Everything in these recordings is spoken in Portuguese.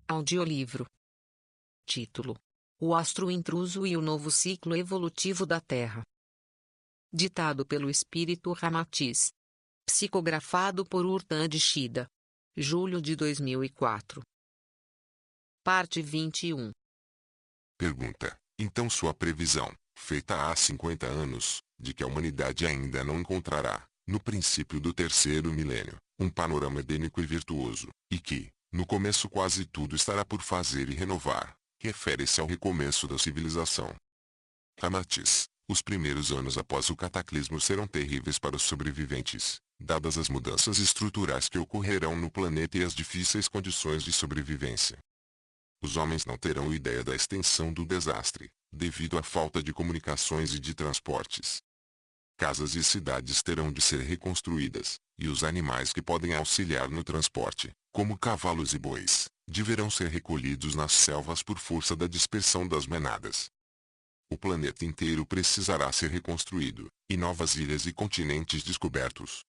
Audiolivro. Título: O Astro Intruso e o Novo Ciclo Evolutivo da Terra. Ditado pelo Espírito Ramatiz. Psicografado por Urtan de Shida. Julho de 2004. Parte 21. Pergunta: então sua previsão, feita há 50 anos, de que a humanidade ainda não encontrará, no princípio do terceiro milênio, um panorama edênico e virtuoso, e que, no começo quase tudo estará por fazer e renovar, refere-se ao recomeço da civilização. Ramatiz: os primeiros anos após o cataclismo serão terríveis para os sobreviventes, dadas as mudanças estruturais que ocorrerão no planeta e as difíceis condições de sobrevivência. Os homens não terão ideia da extensão do desastre, devido à falta de comunicações e de transportes. Casas e cidades terão de ser reconstruídas, e os animais que podem auxiliar no transporte, como cavalos e bois, deverão ser recolhidos nas selvas por força da dispersão das manadas. O planeta inteiro precisará ser reconstruído, e novas ilhas e continentes descobertos.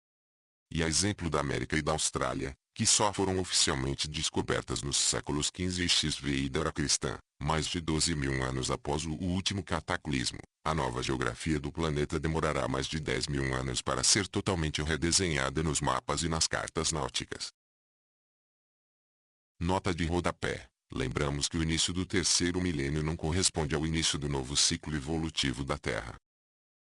E a exemplo da América e da Austrália, que só foram oficialmente descobertas nos séculos XV e XVI da era cristã, mais de 12.000 anos após o último cataclismo, a nova geografia do planeta demorará mais de 10.000 anos para ser totalmente redesenhada nos mapas e nas cartas náuticas. Nota de rodapé: lembramos que o início do terceiro milênio não corresponde ao início do novo ciclo evolutivo da Terra.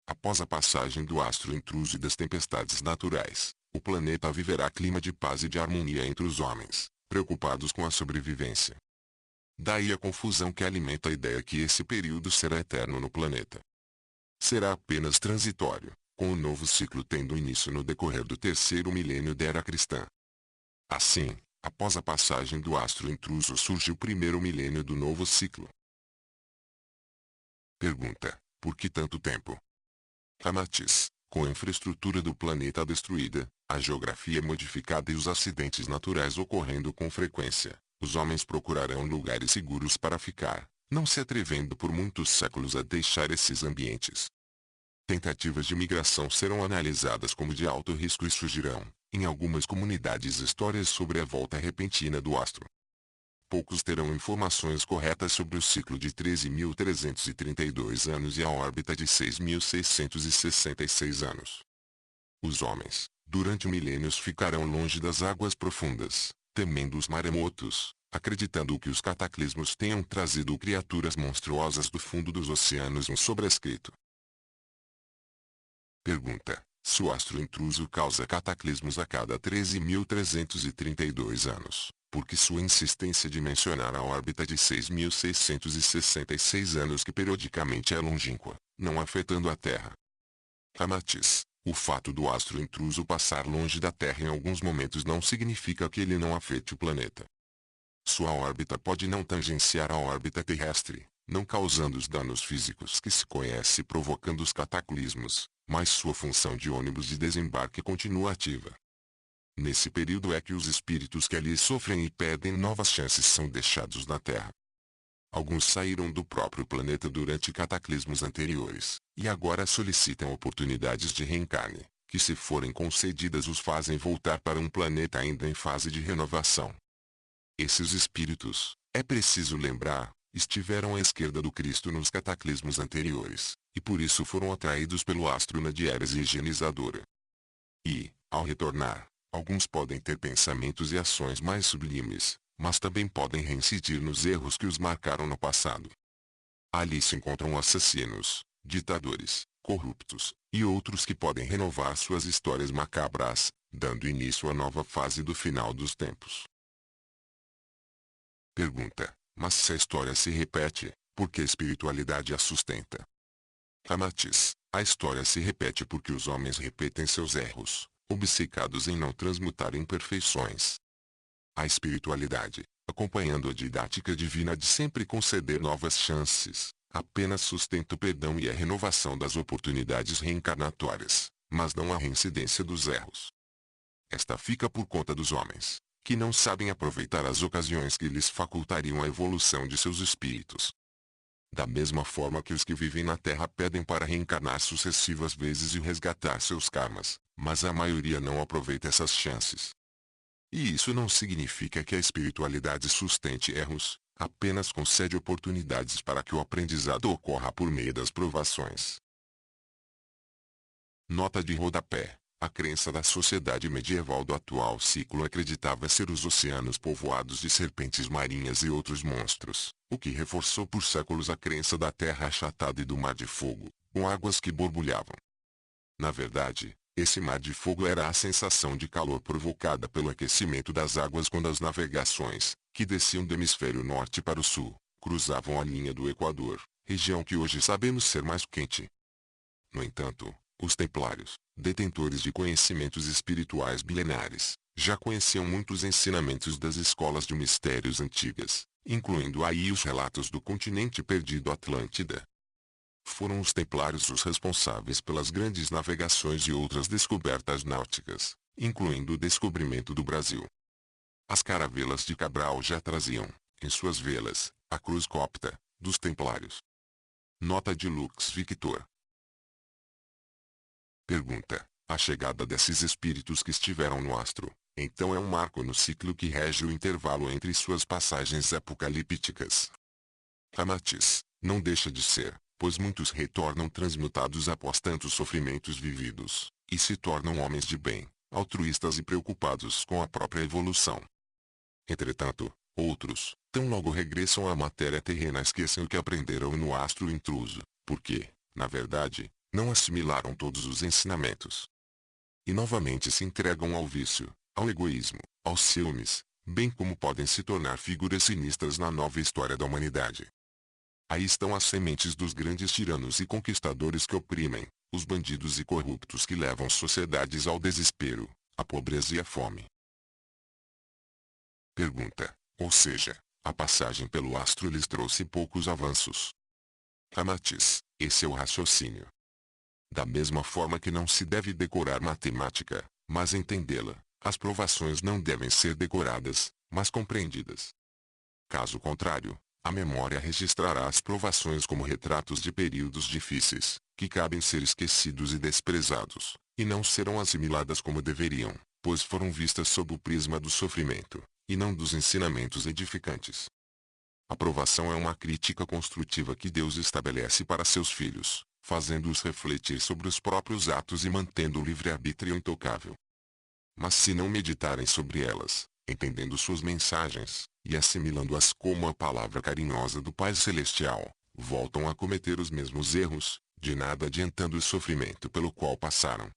Após a passagem do astro intruso e das tempestades naturais, o planeta viverá clima de paz e de harmonia entre os homens, preocupados com a sobrevivência. Daí a confusão que alimenta a ideia que esse período será eterno no planeta. Será apenas transitório, com o novo ciclo tendo início no decorrer do terceiro milênio da era cristã. Assim, após a passagem do astro intruso surge o primeiro milênio do novo ciclo. Pergunta: por que tanto tempo? Ramatiz: com a infraestrutura do planeta destruída, a geografia modificada e os acidentes naturais ocorrendo com frequência, os homens procurarão lugares seguros para ficar, não se atrevendo por muitos séculos a deixar esses ambientes. Tentativas de migração serão analisadas como de alto risco e surgirão, em algumas comunidades, histórias sobre a volta repentina do astro. Poucos terão informações corretas sobre o ciclo de 13.332 anos e a órbita de 6.666 anos. Os homens, durante milênios, ficarão longe das águas profundas, temendo os maremotos, acreditando que os cataclismos tenham trazido criaturas monstruosas do fundo dos oceanos. Um sobrescrito. Pergunta: se o astro intruso causa cataclismos a cada 13.332 anos, por que sua insistência de mencionar a órbita de 6.666 anos que periodicamente é longínqua, não afetando a Terra? Ramatiz: o fato do astro intruso passar longe da Terra em alguns momentos não significa que ele não afete o planeta. Sua órbita pode não tangenciar a órbita terrestre, não causando os danos físicos que se conhece provocando os cataclismos, mas sua função de ônibus de desembarque continua ativa. Nesse período é que os espíritos que ali sofrem e pedem novas chances são deixados na Terra. Alguns saíram do próprio planeta durante cataclismos anteriores, e agora solicitam oportunidades de reencarne, que se forem concedidas os fazem voltar para um planeta ainda em fase de renovação. Esses espíritos, é preciso lembrar, estiveram à esquerda do Cristo nos cataclismos anteriores, e por isso foram atraídos pelo astro na diérese higienizadora. E, ao retornar, alguns podem ter pensamentos e ações mais sublimes, mas também podem reincidir nos erros que os marcaram no passado. Ali se encontram assassinos, ditadores, corruptos, e outros que podem renovar suas histórias macabras, dando início à nova fase do final dos tempos. Pergunta: mas se a história se repete, por que a espiritualidade a sustenta? Ramatiz: a história se repete porque os homens repetem seus erros, obcecados em não transmutar imperfeições. A espiritualidade, acompanhando a didática divina de sempre conceder novas chances, apenas sustenta o perdão e a renovação das oportunidades reencarnatórias, mas não a reincidência dos erros. Esta fica por conta dos homens, que não sabem aproveitar as ocasiões que lhes facultariam a evolução de seus espíritos. Da mesma forma que os que vivem na Terra pedem para reencarnar sucessivas vezes e resgatar seus karmas, mas a maioria não aproveita essas chances. E isso não significa que a espiritualidade sustente erros, apenas concede oportunidades para que o aprendizado ocorra por meio das provações. Nota de rodapé. A crença da sociedade medieval do atual ciclo acreditava ser os oceanos povoados de serpentes marinhas e outros monstros, o que reforçou por séculos a crença da terra achatada e do mar de fogo, com águas que borbulhavam. Na verdade, esse mar de fogo era a sensação de calor provocada pelo aquecimento das águas quando as navegações, que desciam do hemisfério norte para o sul, cruzavam a linha do Equador, região que hoje sabemos ser mais quente. No entanto, os templários, detentores de conhecimentos espirituais milenares, já conheciam muitos ensinamentos das escolas de mistérios antigas, incluindo aí os relatos do continente perdido Atlântida. Foram os templários os responsáveis pelas grandes navegações e outras descobertas náuticas, incluindo o descobrimento do Brasil. As caravelas de Cabral já traziam, em suas velas, a cruz copta, dos templários. Nota de Lux Victor. Pergunta: a chegada desses espíritos que estiveram no astro, então é um marco no ciclo que rege o intervalo entre suas passagens apocalípticas? Ramatiz: não deixa de ser, pois muitos retornam transmutados após tantos sofrimentos vividos, e se tornam homens de bem, altruístas e preocupados com a própria evolução. Entretanto, outros, tão logo regressam à matéria terrena, esquecem o que aprenderam no astro intruso, porque, na verdade, não assimilaram todos os ensinamentos. E novamente se entregam ao vício, ao egoísmo, aos ciúmes, bem como podem se tornar figuras sinistras na nova história da humanidade. Aí estão as sementes dos grandes tiranos e conquistadores que oprimem, os bandidos e corruptos que levam sociedades ao desespero, à pobreza e à fome. Pergunta: ou seja, a passagem pelo astro lhes trouxe poucos avanços? Ramatiz: esse é o raciocínio. Da mesma forma que não se deve decorar matemática, mas entendê-la, as provações não devem ser decoradas, mas compreendidas. Caso contrário, a memória registrará as provações como retratos de períodos difíceis, que cabem ser esquecidos e desprezados, e não serão assimiladas como deveriam, pois foram vistas sob o prisma do sofrimento, e não dos ensinamentos edificantes. A provação é uma crítica construtiva que Deus estabelece para seus filhos, fazendo-os refletir sobre os próprios atos e mantendo o livre-arbítrio intocável. Mas se não meditarem sobre elas, entendendo suas mensagens, e assimilando-as como a palavra carinhosa do Pai Celestial, voltam a cometer os mesmos erros, de nada adiantando o sofrimento pelo qual passaram.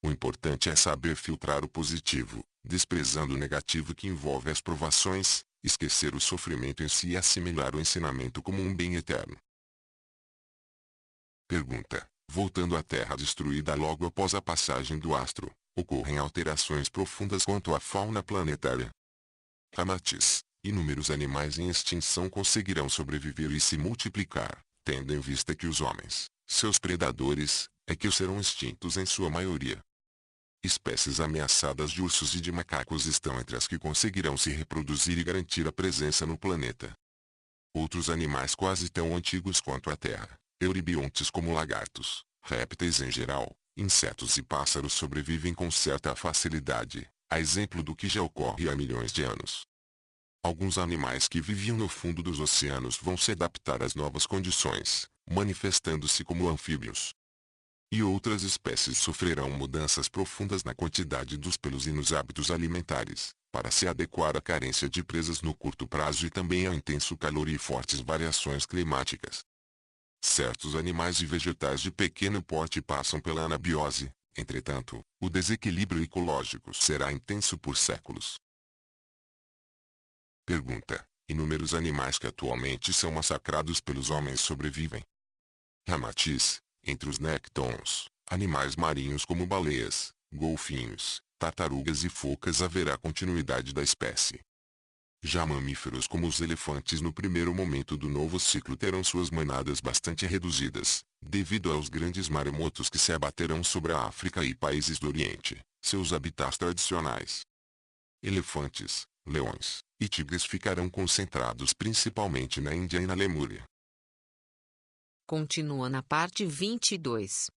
O importante é saber filtrar o positivo, desprezando o negativo que envolve as provações, esquecer o sofrimento em si e assimilar o ensinamento como um bem eterno. Pergunta: voltando à Terra destruída logo após a passagem do astro, ocorrem alterações profundas quanto à fauna planetária? Ramatiz: inúmeros animais em extinção conseguirão sobreviver e se multiplicar, tendo em vista que os homens, seus predadores, é que serão extintos em sua maioria. Espécies ameaçadas de ursos e de macacos estão entre as que conseguirão se reproduzir e garantir a presença no planeta. Outros animais quase tão antigos quanto a Terra, euribiontes como lagartos, répteis em geral, insetos e pássaros sobrevivem com certa facilidade, a exemplo do que já ocorre há milhões de anos. Alguns animais que viviam no fundo dos oceanos vão se adaptar às novas condições, manifestando-se como anfíbios. E outras espécies sofrerão mudanças profundas na quantidade dos pelos e nos hábitos alimentares, para se adequar à carência de presas no curto prazo e também ao intenso calor e fortes variações climáticas. Certos animais e vegetais de pequeno porte passam pela anabiose, entretanto, o desequilíbrio ecológico será intenso por séculos. Pergunta: inúmeros animais que atualmente são massacrados pelos homens sobrevivem? Ramatiz: entre os néctons, animais marinhos como baleias, golfinhos, tartarugas e focas haverá continuidade da espécie. Já mamíferos como os elefantes no primeiro momento do novo ciclo terão suas manadas bastante reduzidas, devido aos grandes maremotos que se abaterão sobre a África e países do Oriente, seus habitats tradicionais. Elefantes, leões e tigres ficarão concentrados principalmente na Índia e na Lemúria. Continua na parte 22.